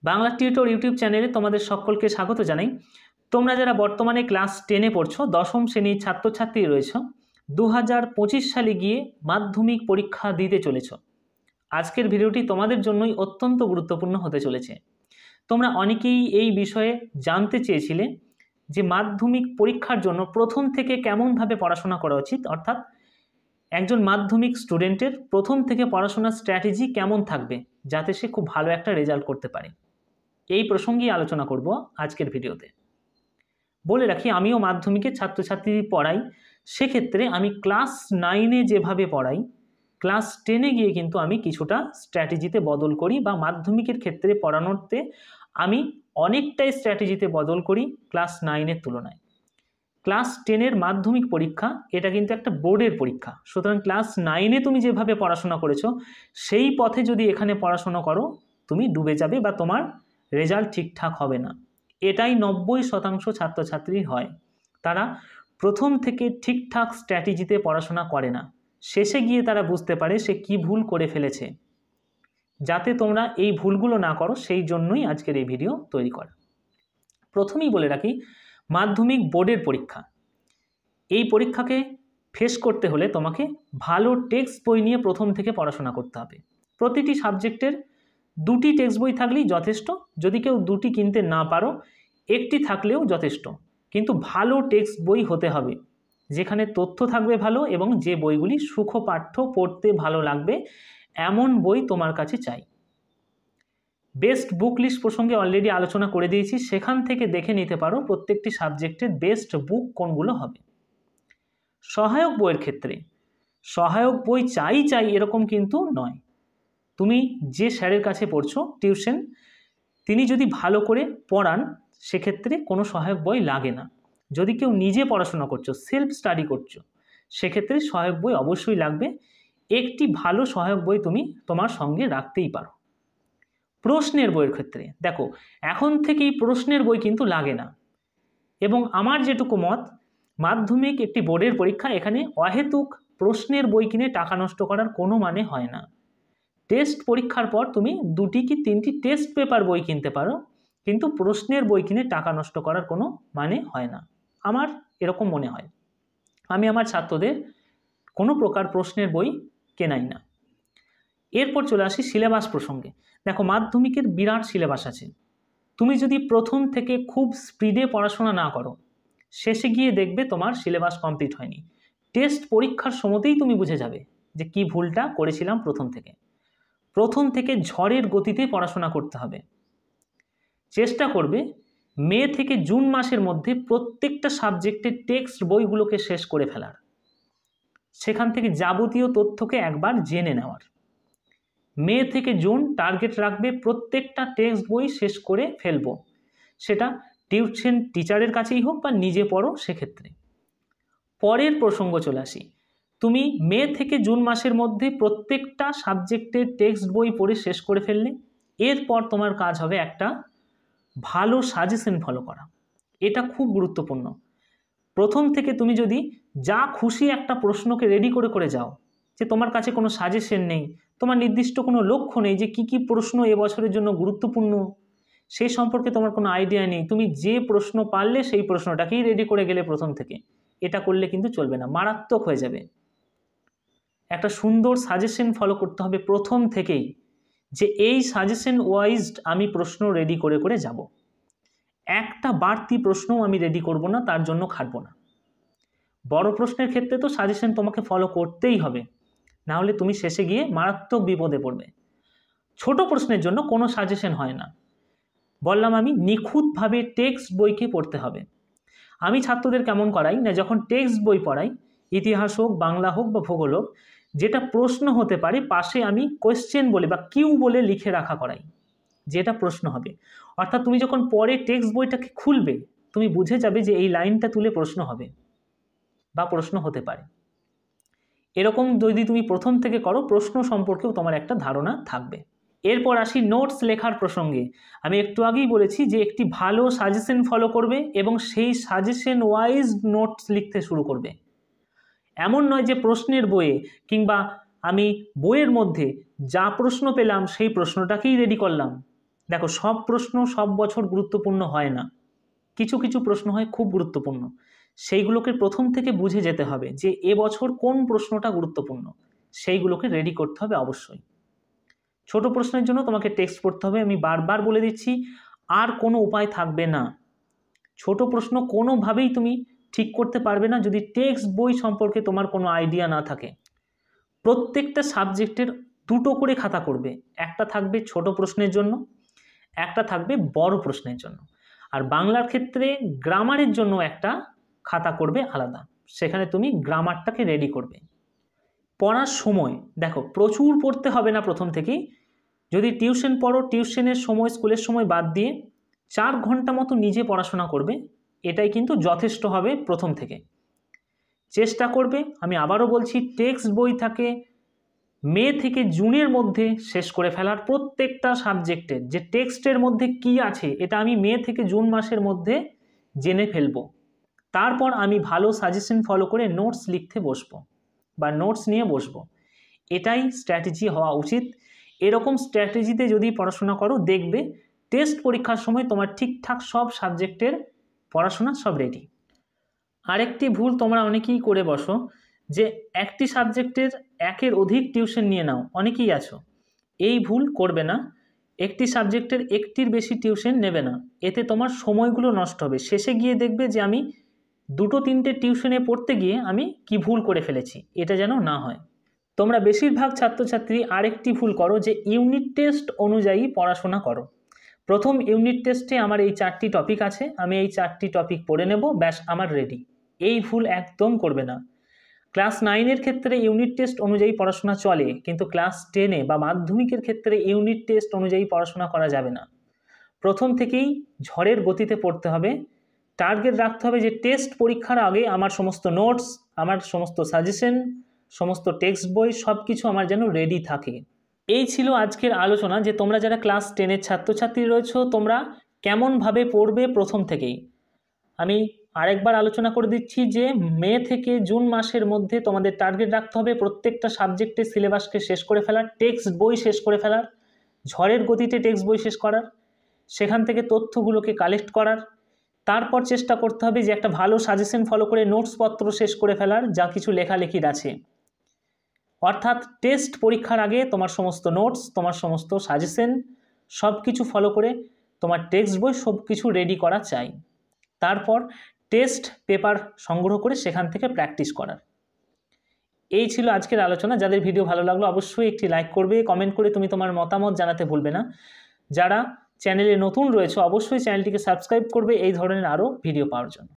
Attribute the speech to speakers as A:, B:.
A: Bangla tutor YouTube চ্যানেলে তোমাদের সকলকে স্বাগত জানাই। তোমরা যারা বর্তমানে ক্লাস 10-এ পড়ছো, দশম শ্রেণীর ছাত্রছাত্রী রয়েছো, 2025 সালে গিয়ে মাধ্যমিক পরীক্ষা দিতে চলেছো। আজকের ভিডিওটি তোমাদের জন্যই অত্যন্ত গুরুত্বপূর্ণ হতে চলেছে। তোমরা অনেকেই এই বিষয়ে জানতে চেয়েছিলে যে মাধ্যমিক পরীক্ষার জন্য প্রথম থেকে কেমনভাবে পড়াশোনা করা উচিত, অর্থাৎ একজন মাধ্যমিক স্টুডেন্টের প্রথম থেকে পড়াশোনার স্ট্র্যাটেজি কেমন থাকবে যাতে সে খুব ভালো একটা রেজাল্ট করতে পারে। এই প্রসঙ্গেই আলোচনা করব আজকের ভিডিওতে। বলে রাখি, আমিও মাধ্যমিকের ছাত্রছাত্রী পড়াই। সেক্ষেত্রে আমি ক্লাস 9-এ যেভাবে পড়াই, ক্লাস 10-এ গিয়ে কিন্তু আমি কিছুটা স্ট্র্যাটেজিতে বদল করি, বা মাধ্যমিকের ক্ষেত্রে পড়ানোতে আমি অনেকটাই স্ট্র্যাটেজিতে বদল করি ক্লাস 9-এর তুলনায়। ক্লাস 10-এর মাধ্যমিক পরীক্ষা এটা কিন্তু একটা বোর্ডের পরীক্ষা, সুতরাং ক্লাস 9-এ তুমি যেভাবে পড়াশোনা করেছো সেই পথে যদি এখানে পড়াশোনা করো তুমি ডুবে যাবে বা তোমার রেজাল্ট ঠিকঠাক হবে না। এটাই 90% ছাত্রছাত্রী হয়। তারা প্রথম থেকে ঠিকঠাক স্ট্র্যাটেজিতে পড়াশোনা করে না, শেষে গিয়ে তারা বুঝতে পারে সে কি ভুল করে ফেলেছে। যাতে তোমরা এই ভুলগুলো না করো সেই জন্যই আজকের এই ভিডিও তৈরি করা। প্রথমেই বলে রাখি, মাধ্যমিক বোর্ডের পরীক্ষা। এই পরীক্ষাকে ফেস করতে হলে তোমাকে ভালো টেক্সট বই নিয়ে প্রথম থেকে পড়াশোনা করতে হবে। প্রতিটি সাবজেক্টের 2টি টেক্সট বই থাকলেই যথেষ্ট। যদি কেউ 2টি কিনতে না পারো, 1টি থাকলেও যথেষ্ট, কিন্তু ভালো টেক্সট বই হতে হবে যেখানে তথ্য থাকবে ভালো এবং যে বইগুলি সুখপাঠ্য, পড়তে ভালো লাগবে এমন বই তোমার কাছে চাই। বেস্ট বুক লিস্ট প্রসঙ্গে অলরেডি আলোচনা করে দিয়েছি, সেখান থেকে দেখে নিতে পারো প্রত্যেকটি সাবজেক্টের বেস্ট বুক কোনগুলো হবে। সহায়ক বইয়ের ক্ষেত্রে সহায়ক বই চাই এরকম কিন্তু নয়। তুমি যে স্যারের কাছে পড়ছো টিউশন, তিনি যদি ভালো করে পড়ান সেক্ষেত্রে কোনো সহায়ক বই লাগে না। যদি কেউ নিজে পড়াশোনা করছো, সেলফ স্টাডি করছো, সেক্ষেত্রে সহায়ক বই অবশ্যই লাগবে। একটি ভালো সহায়ক বই তুমি তোমার সঙ্গে রাখতেই পারো। প্রশ্নের বইয়ের ক্ষেত্রে দেখো, এখন থেকেই প্রশ্নের বই কিন্তু লাগে না, এবং আমার যেটুকু মত, মাধ্যমিক একটি বোর্ডের পরীক্ষা, এখানে অহেতুক প্রশ্নের বই কিনে টাকা নষ্ট করার কোনো মানে হয় না। টেস্ট পরীক্ষার পর তুমি 2টি কি 3টি টেস্ট পেপার বই কিনতে পারো, কিন্তু প্রশ্নের বই কিনে টাকা নষ্ট করার কোনো মানে হয় না, আমার এরকম মনে হয়। আমি আমার ছাত্রদের কোনো প্রকার প্রশ্নের বই কেনাই না। এরপর চলে আসি সিলেবাস প্রসঙ্গে। দেখো, মাধ্যমিকের বিরাট সিলেবাস আছে। তুমি যদি প্রথম থেকে খুব স্পিডে পড়াশোনা না করো, শেষে গিয়ে দেখবে তোমার সিলেবাস কমপ্লিট হয়নি। টেস্ট পরীক্ষার সময়তেই তুমি বুঝে যাবে যে কি ভুলটা করেছিলাম প্রথম থেকে ঝড়ের গতিতে পড়াশোনা করতে হবে। চেষ্টা করবে মে থেকে জুন মাসের মধ্যে প্রত্যেকটা সাবজেক্টের টেক্সট বইগুলোকে শেষ করে ফেলার, সেখান থেকে যাবতীয় তথ্যকে একবার জেনে নেওয়ার। মে থেকে জুন টার্গেট রাখবে প্রত্যেকটা টেক্সট বই শেষ করে ফেলবো, সেটা টিউশন টিচারের কাছেই হোক বা নিজে পড়ো সেক্ষেত্রে। পরের প্রসঙ্গ চলে আসি, তুমি মে থেকে জুন মাসের মধ্যে প্রত্যেকটা সাবজেক্টের টেক্সট বই পড়ে শেষ করে ফেললে। এরপর তোমার কাজ হবে একটা ভালো সাজেশন ফলো করা। এটা খুব গুরুত্বপূর্ণ। প্রথম থেকে তুমি যদি যা খুশি একটা প্রশ্নকে রেডি করে যাও, যে তোমার কাছে কোনো সাজেশন নেই, তোমার নির্দিষ্ট কোনো লক্ষ্য নেই যে কি প্রশ্ন এবছরের জন্য গুরুত্বপূর্ণ, সেই সম্পর্কে তোমার কোনো আইডিয়া নেই, তুমি যে প্রশ্ন পারলে সেই প্রশ্নটাকেই রেডি করে গেলে প্রথম থেকে, এটা করলে কিন্তু চলবে না, মারাত্মক হয়ে যাবে। একটা সুন্দর সাজেশন ফলো করতে হবে প্রথম থেকেই, যে এই সাজেশন ওয়াইজড আমি প্রশ্ন রেডি করে যাব। একটা বাড়তি প্রশ্নও আমি রেডি করব না, তার জন্য খাটবো না। বড় প্রশ্নের ক্ষেত্রে তো সাজেশন তোমাকে ফলো করতেই হবে, না হলে তুমি শেষে গিয়ে মারাত্মক বিপদে পড়বে। ছোট প্রশ্নের জন্য কোনো সাজেশন হয় না। বললাম আমি নিখুঁতভাবে টেক্সট বইকে পড়তে হবে। আমি ছাত্রদের কেমন করাই না, যখন টেক্সট বই পড়াই, ইতিহাস হোক, বাংলা হোক বা ভূগোল হোক, যেটা প্রশ্ন হতে পারে পাশে আমি কোয়েশ্চেন বলে বা কিউ বলে লিখে রাখা করাই, যেটা প্রশ্ন হবে। অর্থাৎ তুমি যখন পরে টেক্সট বইটাকে খুলবে, তুমি বুঝে যাবে যে এই লাইনটা তুলে প্রশ্ন হবে বা প্রশ্ন হতে পারে। এরকম যদি তুমি প্রথম থেকে করো, প্রশ্ন সম্পর্কেও তোমার একটা ধারণা থাকবে। এরপর আসি নোটস লেখার প্রসঙ্গে। আমি একটু আগেই বলেছি যে একটি ভালো সাজেশন ফলো করবে এবং সেই সাজেশন ওয়াইজ নোটস লিখতে শুরু করবে। এমন নয় যে প্রশ্নের বইয়ে কিংবা আমি বইয়ের মধ্যে যা প্রশ্ন পেলাম সেই প্রশ্নটাকেই রেডি করলাম, দেখো, সব প্রশ্ন সব বছর গুরুত্বপূর্ণ হয় না, কিছু কিছু প্রশ্ন হয় খুব গুরুত্বপূর্ণ, সেইগুলোকে প্রথম থেকে বুঝে যেতে হবে যে এবছর কোন প্রশ্নটা গুরুত্বপূর্ণ, সেইগুলোকে রেডি করতে হবে অবশ্যই। ছোট প্রশ্নের জন্য তোমাকে টেক্সট পড়তে হবে, আমি বারবার বলে দিচ্ছি, আর কোনো উপায় থাকবে না। ছোট প্রশ্ন কোনোভাবেই তুমি ঠিক করতে পারবে না যদি টেক্সট বই সম্পর্কে তোমার কোনো আইডিয়া না থাকে। প্রত্যেকটা সাবজেক্টের দুটো করে খাতা করবে, একটা থাকবে ছোট প্রশ্নের জন্য, একটা থাকবে বড় প্রশ্নের জন্য। আর বাংলার ক্ষেত্রে গ্রামারের জন্য একটা খাতা করবে আলাদা, সেখানে তুমি গ্রামারটাকে রেডি করবে। পড়ার সময় দেখো, প্রচুর পড়তে হবে না প্রথম থেকেই। যদি টিউশন পড়ো, টিউশনের সময়, স্কুলের সময় বাদ দিয়ে 4 ঘন্টা মতো নিজে পড়াশোনা করবে, এটাই কিন্তু যথেষ্ট হবে প্রথম থেকে। চেষ্টা করবে, আমি আবারও বলছি, টেক্সট বই থাকে মে থেকে জুনের মধ্যে শেষ করে ফেলার। প্রত্যেকটা সাবজেক্টের যে টেক্সটের মধ্যে কি আছে এটা আমি মে থেকে জুন মাসের মধ্যে জেনে ফেলবো। তারপর আমি ভালো সাজেশন ফলো করে নোটস লিখতে বসবো বা নোটস নিয়ে বসবো। এটাই স্ট্র্যাটেজি হওয়া উচিত। এরকম স্ট্র্যাটেজিতে যদি পড়াশোনা করো, দেখবে টেস্ট পরীক্ষার সময় তোমার ঠিকঠাক সব সাবজেক্টের পড়াশোনা সব রেডি। আরেকটি ভুল তোমরা অনেকেই করে বসো, যে একটি সাবজেক্টের একের অধিক টিউশন নিয়ে নাও, অনেকেই আছো। এই ভুল করবে না। একটি সাবজেক্টের একটির বেশি টিউশন নেবে না, এতে তোমার সময়গুলো নষ্ট হবে। শেষে গিয়ে দেখবে যে আমি 2-3টে টিউশনে পড়তে গিয়ে আমি কি ভুল করে ফেলেছি, এটা যেন না হয়। তোমরা বেশিরভাগ ছাত্রছাত্রী আরেকটি ভুল করো, যে ইউনিট টেস্ট অনুযায়ী পড়াশোনা করো। প্রথম ইউনিট টেস্টে আমার এই 4টি টপিক আছে, আমি এই 4টি টপিক পড়ে নেব, ব্যাস আমার রেডি। এই ভুল একদম করবে না। ক্লাস 9-এর ক্ষেত্রে ইউনিট টেস্ট অনুযায়ী পড়াশোনা চলে, কিন্তু ক্লাস 10-এ বা মাধ্যমিকের ক্ষেত্রে ইউনিট টেস্ট অনুযায়ী পড়াশোনা করা যাবে না। প্রথম থেকেই ঝড়ের গতিতে পড়তে হবে। টার্গেট রাখতে হবে যে টেস্ট পরীক্ষার আগে আমার সমস্ত নোটস, আমার সমস্ত সাজেশন, সমস্ত টেক্সট বই সব কিছু আমার যেন রেডি থাকে। এই ছিল আজকের আলোচনা, যে তোমরা যারা ক্লাস 10-এর ছাত্রছাত্রী রয়েছো তোমরা কেমনভাবে পড়বে প্রথম থেকেই। আমি আরেকবার আলোচনা করে দিচ্ছি যে মে থেকে জুন মাসের মধ্যে তোমাদের টার্গেট রাখতে হবে প্রত্যেকটা সাবজেক্টের সিলেবাসকে শেষ করে ফেলার, টেক্সট বই শেষ করে ফেলার, ঝড়ের গতিতে টেক্সট বই শেষ করার, সেখান থেকে তথ্যগুলোকে কালেক্ট করার। তারপর চেষ্টা করতে হবে যে একটা ভালো সাজেশন ফলো করে নোটসপত্র শেষ করে ফেলার, যা কিছু লেখালেখির আছে। অর্থাৎ টেস্ট পরীক্ষার আগে তোমার সমস্ত নোটস, তোমার সমস্ত সাজেশন সব কিছু ফলো করে তোমার টেক্সট বই সব কিছু রেডি করা চাই। তারপর টেস্ট পেপার সংগ্রহ করে সেখান থেকে প্র্যাকটিস করার। এই ছিল আজকের আলোচনা। যাদের ভিডিও ভালো লাগলো অবশ্যই একটি লাইক করবে, কমেন্ট করে তুমি তোমার মতামত জানাতে ভুলবে না। যারা চ্যানেলে নতুন রয়েছে অবশ্যই চ্যানেলটিকে সাবস্ক্রাইব করবে এই ধরনের আরও ভিডিও পাওয়ার জন্য।